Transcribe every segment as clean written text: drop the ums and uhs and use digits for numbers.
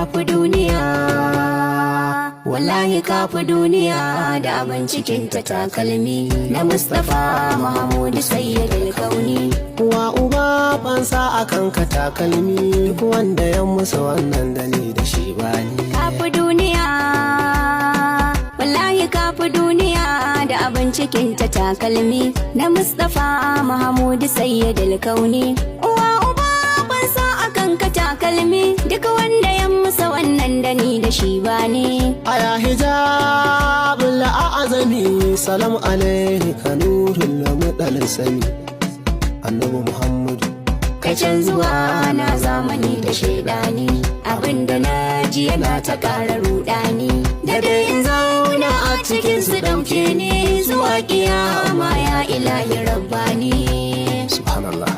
kafi duniya, wallahi kafi duniya da abin cikin ta takalmi na Mustapha Mahmud Sayyidul Kauni. Wa uba fansa akan ka takalmi, duk wanda ya musu wannan da ni da shi bani. Kafi duniya, wallahi kafi duniya da abin cikin ta takalmi na Mustapha Mahmud Sayyidul Kauni. Wa uba fansa akan ka takalmi, duk wanda ya musu wannan da ni da shi bani. Aya hijabul a'azami, salam alaika nurul mudal sami. Annabi Muhammadu Kai can zuwa na zamani da shaidani, abinda na ji yana ta ƙara rudani. Da dai in zauna a cikin su ɗauke ni zuwa kiyama ya ilahi rabbani. subhanallah.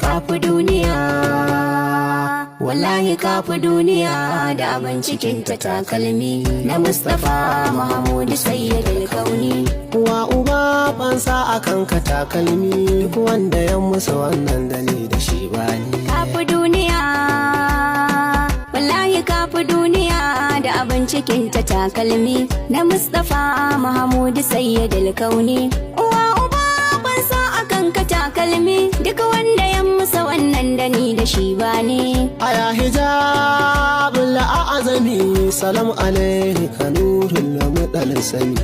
Kafi duniya, wallahi kafi duniya da abin cikin ta takalmi na Mustapha Mahmud Sayyidul Kauni. Wa uba fansa akan ka takalmi, duk wanda ya musu wannan da ni da shi bani. Kafi duniya, wallahi kafi duniya da abin cikin ta takalmi na Mustapha Mahmud Sayyidul Kauni. Uwa uba fansa akan ka takalmi, duk wanda ya musa wannan da ni da shi bani. Aya hijabul a'azami, salam alaika nurul mudal sami.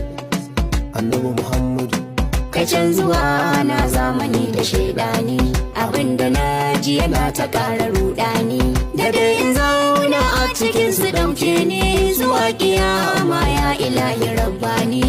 Annabi Muhammadu Kai can zuwa na zamani da shaidani, abinda na ji yana ta ƙara rudani. Da dai in zauna a cikin su ɗauke ni zuwa kiyama ya ilahi rabbani.